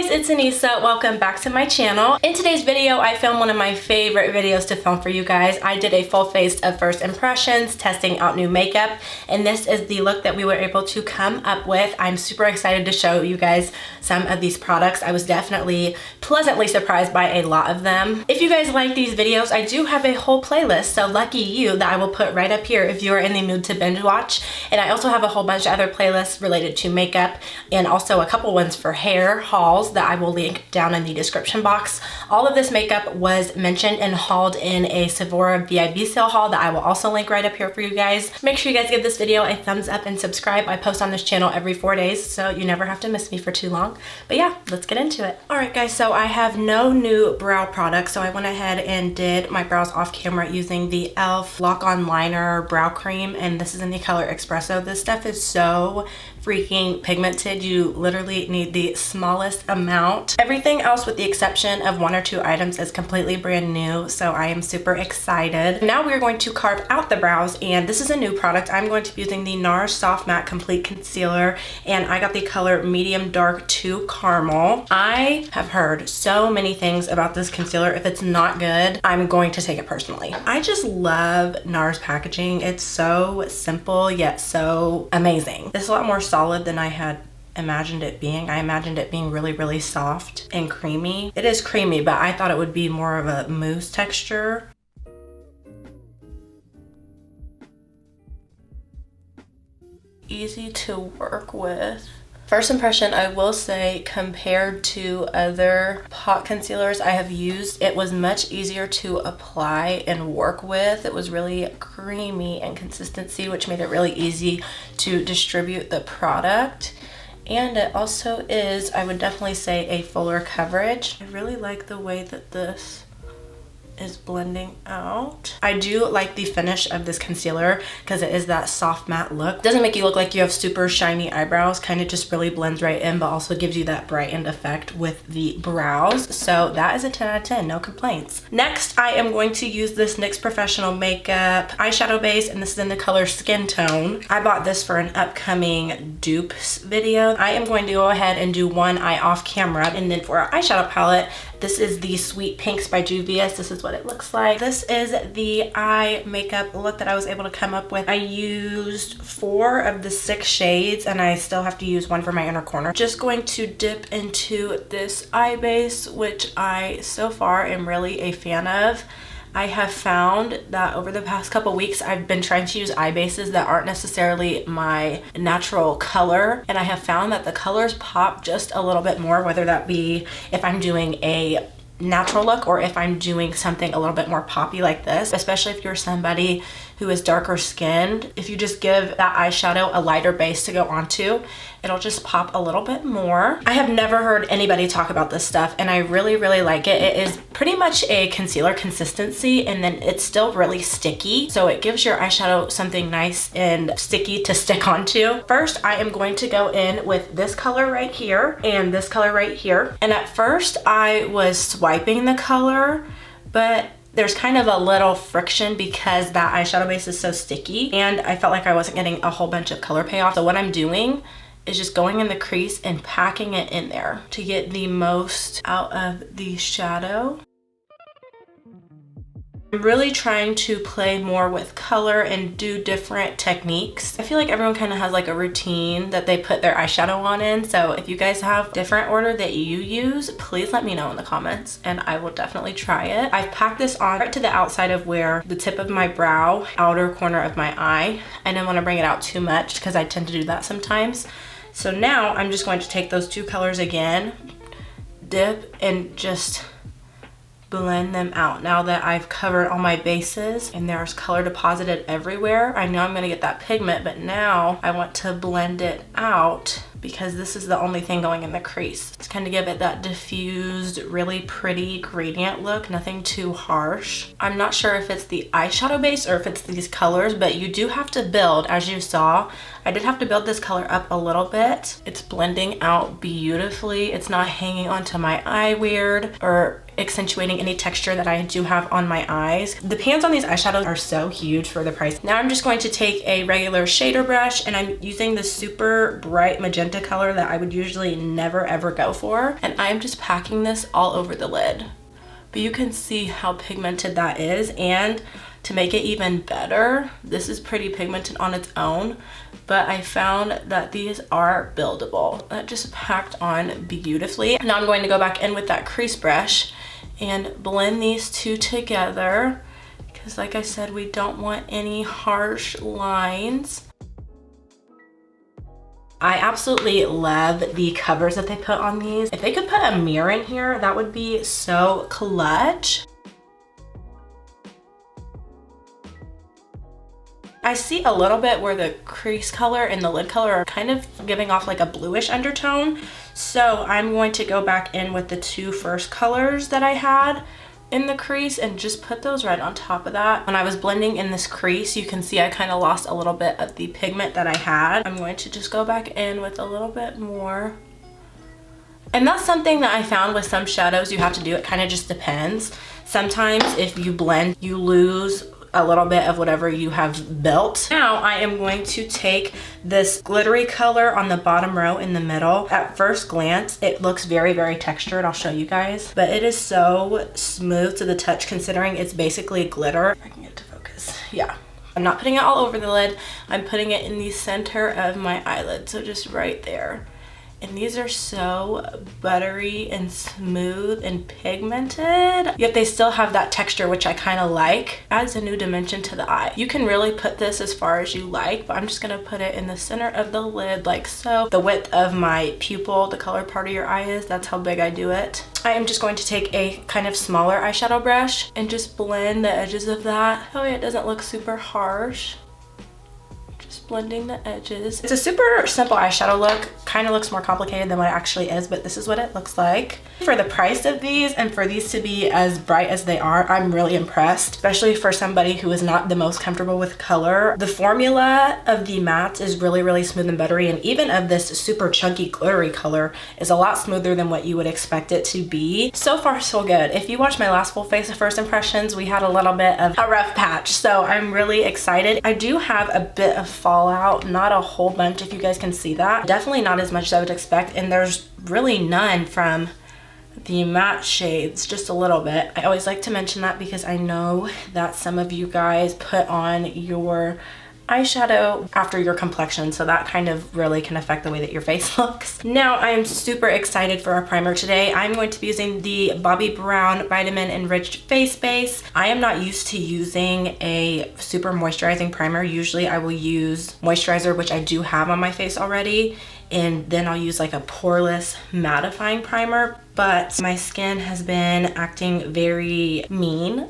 guys, it's Anissa. Welcome back to my channel. In today's video, I filmed one of my favorite videos to film for you guys. I did a full face of first impressions, testing out new makeup, and this is the look that we were able to come up with. I'm super excited to show you guys some of these products. I was definitely pleasantly surprised by a lot of them. If you guys like these videos, I do have a whole playlist, so lucky you, that I will put right up here if you're in the mood to binge watch. And I also have a whole bunch of other playlists related to makeup and also a couple ones for hair hauls that I will link down in the description box. All of this makeup was mentioned and hauled in a Sephora VIB sale haul that I will also link right up here for you guys. Make sure you guys give this video a thumbs up and subscribe. I post on this channel every 4 days, so you never have to miss me for too long. But yeah, let's get into it. All right guys, so I have no new brow products, so I went ahead and did my brows off camera using the e.l.f. Lock On Liner Brow Cream, and this is in the color Espresso. This stuff is so freaking pigmented. You literally need the smallest amount. Everything else with the exception of 1 or 2 items is completely brand new, so I am super excited. Now we're going to carve out the brows, and this is a new product. I'm going to be using the NARS Soft Matte Complete Concealer, and I got the color Medium Dark 2 Caramel. I have heard so many things about this concealer. If it's not good, I'm going to take it personally. I just love NARS packaging. It's so simple yet so amazing. It's a lot more solid than I had imagined it being. I imagined it being really soft and creamy. It is creamy, but I thought it would be more of a mousse texture. Easy to work with. First impression, I will say, compared to other pot concealers I have used, it was much easier to apply and work with. It was really creamy in consistency, which made it really easy to distribute the product. And it also is, I would definitely say, a fuller coverage. I really like the way that this is blending out. I do like the finish of this concealer because it is that soft matte look. It doesn't make you look like you have super shiny eyebrows, kind of just really blends right in, but also gives you that brightened effect with the brows. So that is a 10 out of 10, no complaints. Next, I am going to use this NYX Professional Makeup eyeshadow base, and this is in the color Skin Tone. I bought this for an upcoming dupes video. I am going to go ahead and do one eye off camera, and then for our eyeshadow palette, this is the Sweet Pinks by Juvia's. This is what it looks like. This is the eye makeup look that I was able to come up with. I used 4 of the 6 shades, and I still have to use 1 for my inner corner. Just going to dip into this eye base, which I so far am really a fan of. I have found that over the past couple weeks, I've been trying to use eye bases that aren't necessarily my natural color, and I have found that the colors pop just a little bit more, whether that be if I'm doing a natural look or if I'm doing something a little bit more poppy like this, especially if you're somebody who is darker skinned. If you just give that eyeshadow a lighter base to go onto, it'll just pop a little bit more. I have never heard anybody talk about this stuff, and I really like it. It is pretty much a concealer consistency, and then it's still really sticky, so it gives your eyeshadow something nice and sticky to stick onto. First, I am going to go in with this color right here and this color right here, and at first I was swiping the color, but there's kind of a little friction because that eyeshadow base is so sticky, and I felt like I wasn't getting a whole bunch of color payoff. So what I'm doing is just going in the crease and packing it in there to get the most out of the shadow. I'm really trying to play more with color and do different techniques. I feel like everyone kind of has like a routine that they put their eyeshadow on in. So if you guys have different order that you use, please let me know in the comments and I will definitely try it. I've packed this on right to the outside of where the tip of my brow, outer corner of my eye. I didn't want to bring it out too much because I tend to do that sometimes. So now I'm just going to take those 2 colors again, dip, and just blend them out. Now that I've covered all my bases and there's color deposited everywhere, I know I'm gonna get that pigment, but now I want to blend it out because this is the only thing going in the crease. It's kind of give it that diffused, really pretty gradient look, nothing too harsh. I'm not sure if it's the eyeshadow base or if it's these colors, but you do have to build, as you saw. I did have to build this color up a little bit. It's blending out beautifully. It's not hanging onto my eye weird, or accentuating any texture that I do have on my eyes. The pans on these eyeshadows are so huge for the price. Now I'm just going to take a regular shader brush, and I'm using the super bright magenta color that I would usually never ever go for. And I'm just packing this all over the lid. But you can see how pigmented that is, and to make it even better, this is pretty pigmented on its own, but I found that these are buildable. That just packed on beautifully. Now I'm going to go back in with that crease brush and blend these two together, because like I said, we don't want any harsh lines. I absolutely love the covers that they put on these. If they could put a mirror in here, that would be so clutch. I see a little bit where the crease color and the lid color are kind of giving off like a bluish undertone. So I'm going to go back in with the two first colors that I had in the crease and just put those right on top of that. When I was blending in this crease, you can see I kind of lost a little bit of the pigment that I had. I'm going to just go back in with a little bit more. And that's something that I found with some shadows you have to do. It kind of just depends. Sometimes if you blend, you lose a little bit of whatever you have built. Now I am going to take this glittery color on the bottom row in the middle. At first glance, it looks very, very textured. I'll show you guys, but it is so smooth to the touch considering it's basically glitter. If I can get to focus. Yeah. I'm not putting it all over the lid. I'm putting it in the center of my eyelid. So just right there. And these are so buttery and smooth and pigmented, yet they still have that texture, which I kind of like. Adds a new dimension to the eye. You can really put this as far as you like, but I'm just gonna put it in the center of the lid like so. The width of my pupil, the color part of your eye is, that's how big I do it. I am just going to take a kind of smaller eyeshadow brush and just blend the edges of that. That way it doesn't look super harsh. Blending the edges. It's a super simple eyeshadow look. Kind of looks more complicated than what it actually is, but this is what it looks like. For the price of these and for these to be as bright as they are, I'm really impressed, especially for somebody who is not the most comfortable with color. The formula of the matte is really, really smooth and buttery, and even of this super chunky glittery color is a lot smoother than what you would expect it to be. So far, so good. If you watched my last full face of first impressions, we had a little bit of a rough patch, so I'm really excited. I do have a bit of fallout, not a whole bunch if you guys can see that. Definitely not as much as I would expect, and there's really none from the matte shades, just a little bit. I always like to mention that because I know that some of you guys put on your eyeshadow after your complexion, so that kind of really can affect the way that your face looks. Now I am super excited for our primer today. I'm going to be using the Bobbi Brown Vitamin Enriched Face Base. I am not used to using a super moisturizing primer. Usually I will use moisturizer, which I do have on my face already, and then I'll use like a poreless mattifying primer, but my skin has been acting very mean.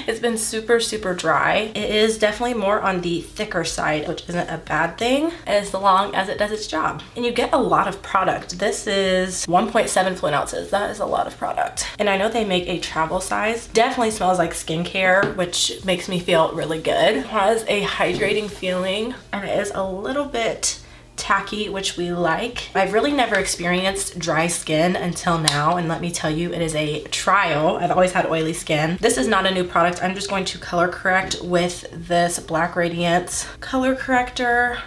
It's been super, super dry. It is definitely more on the thicker side, which isn't a bad thing as long as it does its job. And you get a lot of product. This is 1.7 fluid ounces. That is a lot of product. And I know they make a travel size. Definitely smells like skincare, which makes me feel really good. It has a hydrating feeling, and it is a little bit tacky, which we like. I've really never experienced dry skin until now, and let me tell you, it is a trial. I've always had oily skin. This is not a new product. I'm just going to color correct with this Black Radiance color corrector.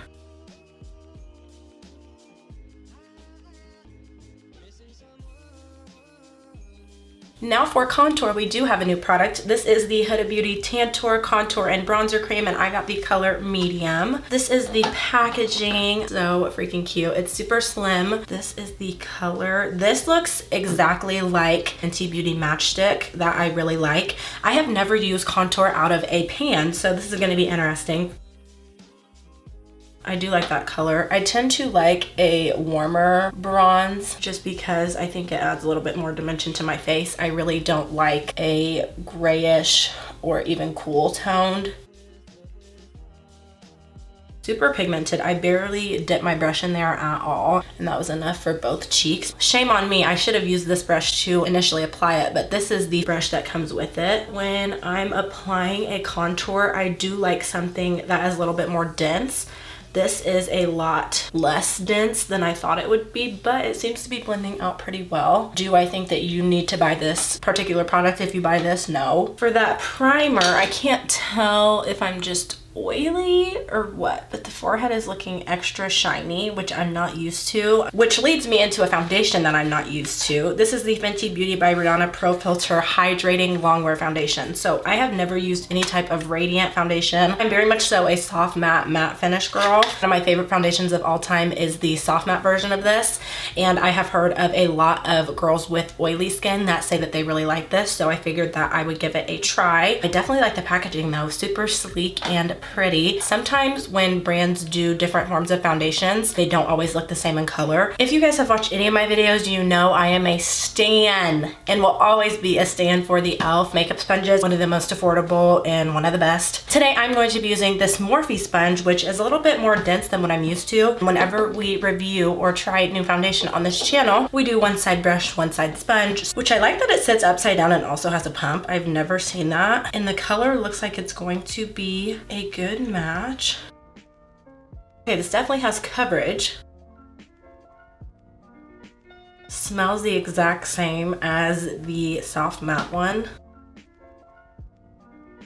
Now for contour, we do have a new product. This is the Huda Beauty Tantour Contour and Bronzer Cream, and I got the color medium. This is the packaging, so freaking cute. It's super slim. This is the color. This looks exactly like Fenty Beauty Matchstick that I really like. I have never used contour out of a pan, so this is gonna be interesting. I do like that color. I tend to like a warmer bronze just because I think it adds a little bit more dimension to my face. I really don't like a grayish or even cool toned. Super pigmented. I barely dipped my brush in there at all, and that was enough for both cheeks. Shame on me. I should have used this brush to initially apply it, but this is the brush that comes with it. When I'm applying a contour, I do like something that is a little bit more dense This is a lot less dense than I thought it would be, but it seems to be blending out pretty well. Do I think that you need to buy this particular product if you buy this? No. For that primer, I can't tell if I'm just oily or what, but the forehead is looking extra shiny, which I'm not used to, which leads me into a foundation that I'm not used to. This is the Fenty Beauty by Rihanna Pro Filter Hydrating Longwear Foundation. So I have never used any type of radiant foundation. I'm very much so a soft matte finish girl. One of my favorite foundations of all time is the soft matte version of this, and I have heard of a lot of girls with oily skin that say that they really like this, so I figured that I would give it a try. I definitely like the packaging though, super sleek and pretty. Sometimes when brands do different forms of foundations, they don't always look the same in color. If you guys have watched any of my videos, you know I am a stan and will always be a stan for the e.l.f. makeup sponges, one of the most affordable and one of the best. Today I'm going to be using this Morphe sponge, which is a little bit more dense than what I'm used to. Whenever we review or try new foundation on this channel, we do one side brush, one side sponge, which I like that it sits upside down and also has a pump. I've never seen that. And the color looks like it's going to be a good match. Okay, this definitely has coverage. Smells the exact same as the soft matte one.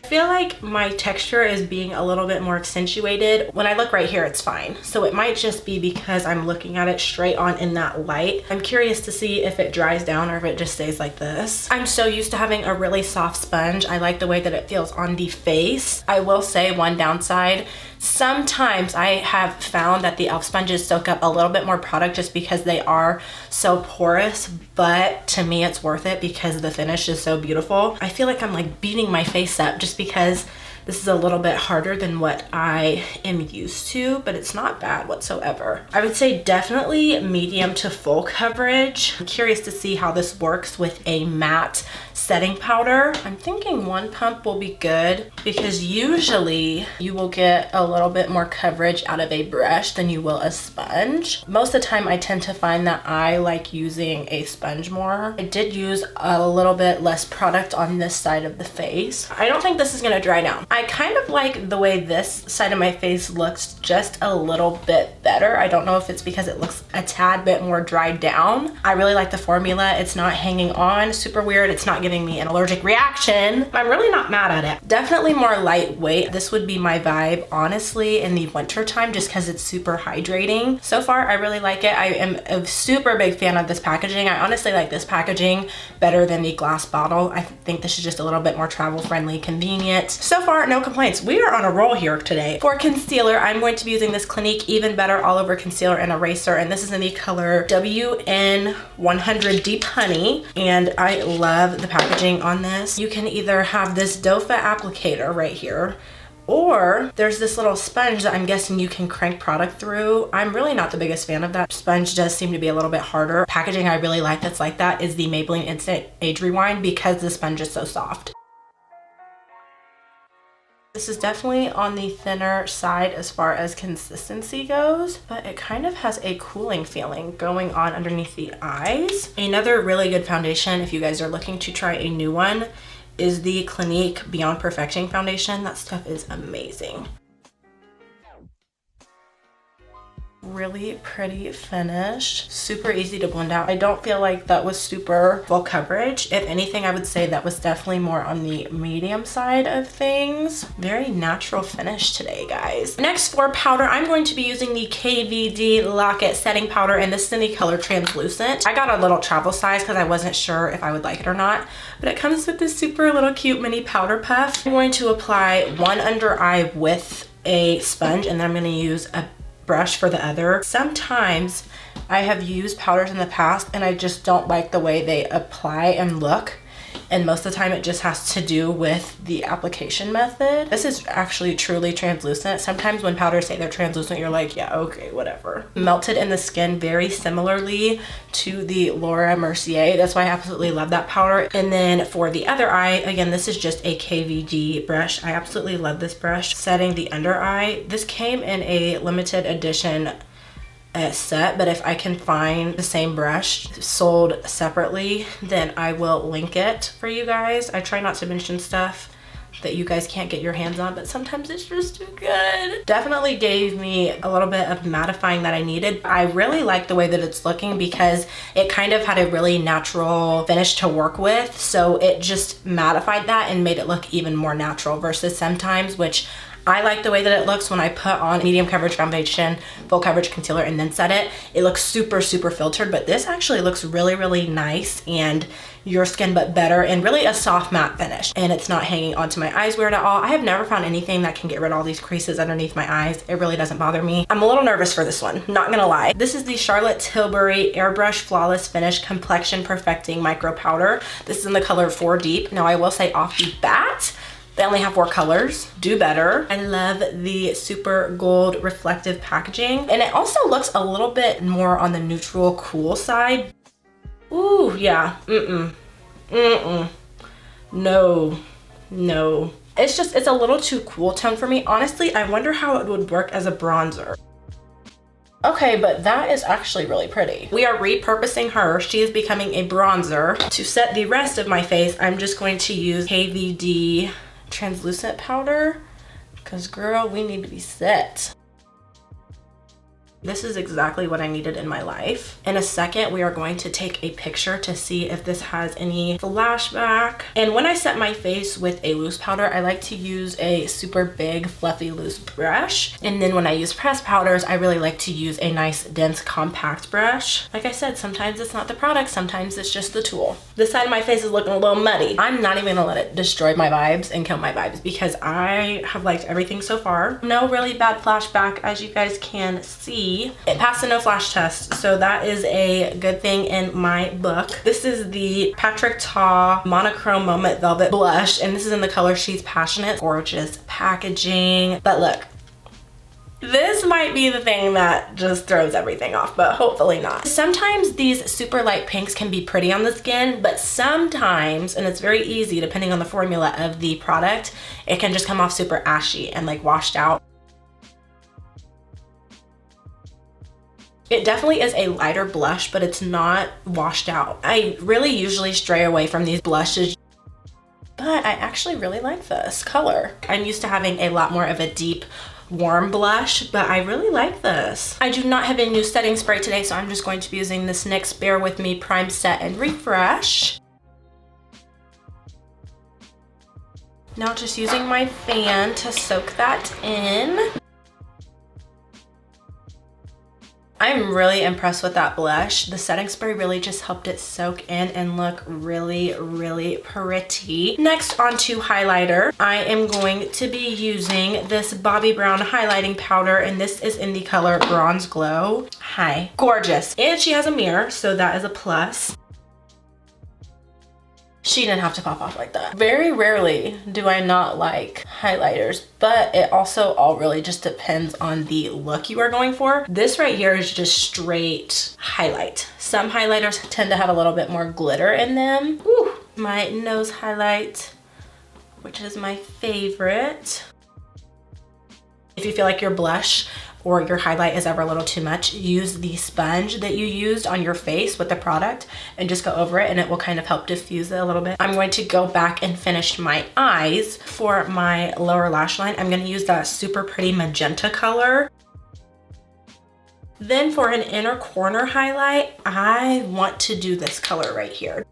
I feel like my texture is being a little bit more accentuated. When I look right here, it's fine. So it might just be because I'm looking at it straight on in that light. I'm curious to see if it dries down or if it just stays like this. I'm so used to having a really soft sponge. I like the way that it feels on the face. I will say one downside, sometimes I have found that the e.l.f. sponges soak up a little bit more product just because they are so porous, but to me it's worth it because the finish is so beautiful. I feel like I'm like beating my face up just because this is a little bit harder than what I am used to, but it's not bad whatsoever. I would say definitely medium to full coverage. I'm curious to see how this works with a matte setting powder. I'm thinking one pump will be good because usually you will get a little bit more coverage out of a brush than you will a sponge. Most of the time I tend to find that I like using a sponge more. I did use a little bit less product on this side of the face. I don't think this is gonna dry down. I kind of like the way this side of my face looks just a little bit better. I don't know if it's because it looks a tad bit more dried down. I really like the formula. It's not hanging on super weird. It's not giving me an allergic reaction. I'm really not mad at it. Definitely more lightweight. This would be my vibe, honestly, in the winter time just because it's super hydrating. So far, I really like it. I am a super big fan of this packaging. I honestly like this packaging better than the glass bottle. I think this is just a little bit more travel friendly, convenient. So far, no complaints. We are on a roll here today. For concealer, I'm going to be using this Clinique Even Better All Over Concealer and Eraser, and this is in the color WN100 Deep Honey, and I love the packaging on this. You can either have this doe foot applicator right here, or there's this little sponge that I'm guessing you can crank product through. I'm really not the biggest fan of that. Sponge does seem to be a little bit harder. Packaging I really like that's like that is the Maybelline Instant Age Rewind because the sponge is so soft. This is definitely on the thinner side as far as consistency goes, but it kind of has a cooling feeling going on underneath the eyes. Another really good foundation, if you guys are looking to try a new one, is the Clinique Beyond Perfection foundation. That stuff is amazing. Really pretty finish, super easy to blend out. I don't feel like that was super full coverage. If anything, I would say that was definitely more on the medium side of things. Very natural finish today, guys. Next, for powder, I'm going to be using the KVD Lock-It setting powder, and this is in the color Translucent. I got a little travel size because I wasn't sure if I would like it or not, but it comes with this super little cute mini powder puff. I'm going to apply one under eye with a sponge, and then I'm going to use a brush for the other. Sometimes I have used powders in the past and I just don't like the way they apply and look, and most of the time it just has to do with the application method. This is actually truly translucent. Sometimes when powders say they're translucent, you're like, yeah, okay, whatever. Melted in the skin very similarly to the Laura Mercier. That's why I absolutely love that powder. And then for the other eye, again, this is just a KVD brush. I absolutely love this brush. Setting the under eye. This came in a limited edition set, but if I can find the same brush sold separately, then I will link it for you guys. I try not to mention stuff that you guys can't get your hands on, but sometimes it's just too good. Definitely gave me a little bit of mattifying that I needed. I really like the way that it's looking because it kind of had a really natural finish to work with. So it just mattified that and made it look even more natural versus sometimes, which I like the way that it looks when I put on medium coverage foundation, full coverage concealer, and then set it. It looks super, super filtered, but this actually looks really, really nice and your skin but better, and really a soft matte finish. And it's not hanging onto my eyes weird at all. I have never found anything that can get rid of all these creases underneath my eyes. It really doesn't bother me. I'm a little nervous for this one, not gonna lie. This is the Charlotte Tilbury Airbrush Flawless Finish Complexion Perfecting Micro Powder. This is in the color 4 Deep. Now I will say off the bat, they only have 4 colors. Do better. I love the super gold reflective packaging. And it also looks a little bit more on the neutral cool side. Ooh, yeah. No. It's a little too cool tone for me. Honestly, I wonder how it would work as a bronzer. Okay, but that is actually really pretty. We are repurposing her. She is becoming a bronzer. To set the rest of my face, I'm just going to use KVD translucent powder because girl, we need to be set. This is exactly what I needed in my life. In a second, we are going to take a picture to see if this has any flashback. And when I set my face with a loose powder, I like to use a super big, fluffy, loose brush. And then when I use pressed powders, I really like to use a nice, dense, compact brush. Like I said, sometimes it's not the product, sometimes it's just the tool. This side of my face is looking a little muddy. I'm not even gonna let it destroy my vibes and kill my vibes because I have liked everything so far. No really bad flashback, as you guys can see. It passed the no flash test, so that is a good thing in my book. This is the Patrick Ta Monochrome Moment Velvet Blush, and this is in the color She's Passionate. Gorgeous packaging. But look, this might be the thing that just throws everything off, but hopefully not. Sometimes these super light pinks can be pretty on the skin, but sometimes, and it's very easy depending on the formula of the product, it can just come off super ashy and like washed out. It definitely is a lighter blush, but it's not washed out. I really usually stray away from these blushes, but I actually really like this color. I'm used to having a lot more of a deep, warm blush, but I really like this. I do not have a new setting spray today, so I'm just going to be using this NYX Bear With Me Prime Set and Refresh. Now just using my fan to soak that in. I'm really impressed with that blush. The setting spray really just helped it soak in and look really, really pretty. Next, onto highlighter. I am going to be using this Bobbi Brown highlighting powder, and this is in the color Bronze Glow. Hi. Gorgeous. And she has a mirror, so that is a plus. She didn't have to pop off like that. Very rarely do I not like highlighters, but it also all really just depends on the look you are going for. This right here is just straight highlight. Some highlighters tend to have a little bit more glitter in them. Whew. My nose highlight, which is my favorite. If you feel like your blush or your highlight is ever a little too much, use the sponge that you used on your face with the product and just go over it, and it will kind of help diffuse it a little bit. I'm going to go back and finish my eyes. For my lower lash line, I'm going to use that super pretty magenta color. Then for an inner corner highlight, I want to do this color right here.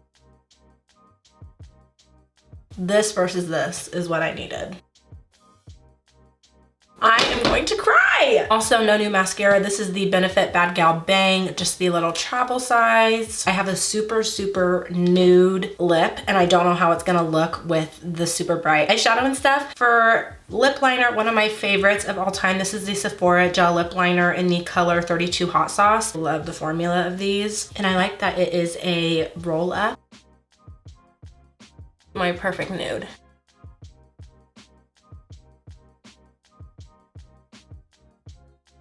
This versus this is what I needed. I am going to cry. Also, no new mascara. This is the Benefit Bad Gal Bang, just the little travel size. I have a super, super nude lip, and I don't know how it's gonna look with the super bright eyeshadow and stuff. For lip liner, one of my favorites of all time, this is the Sephora Gel Lip Liner in the color 32 Hot Sauce. Love the formula of these, and I like that it is a roll up. My perfect nude.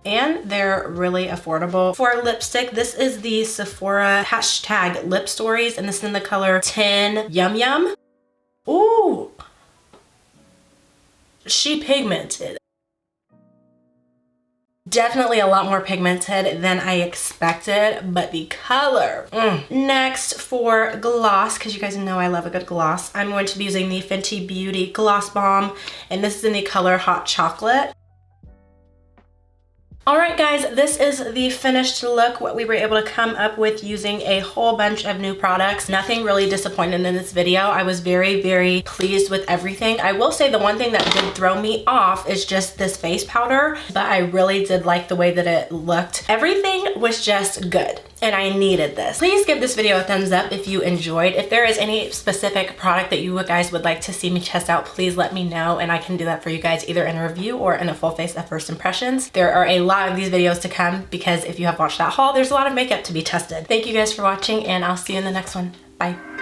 And they're really affordable. For lipstick, this is the Sephora hashtag Lip Stories, and this is in the color 10 Yum Yum. Ooh, she pigmented. Definitely a lot more pigmented than I expected, but the color. Next for gloss, because you guys know I love a good gloss, I'm going to be using the Fenty Beauty Gloss Bomb, and this is in the color Hot Chocolate. Alright guys, this is the finished look, what we were able to come up with using a whole bunch of new products. Nothing really disappointed in this video. I was very, very pleased with everything. I will say the one thing that did throw me off is just this face powder, but I really did like the way that it looked. Everything was just good, and I needed this. Please give this video a thumbs up if you enjoyed. If there is any specific product that you guys would like to see me test out, please let me know, and I can do that for you guys either in a review or in a full face of first impressions. There are a lot of these videos to come because if you have watched that haul, there's a lot of makeup to be tested. Thank you guys for watching, and I'll see you in the next one. Bye.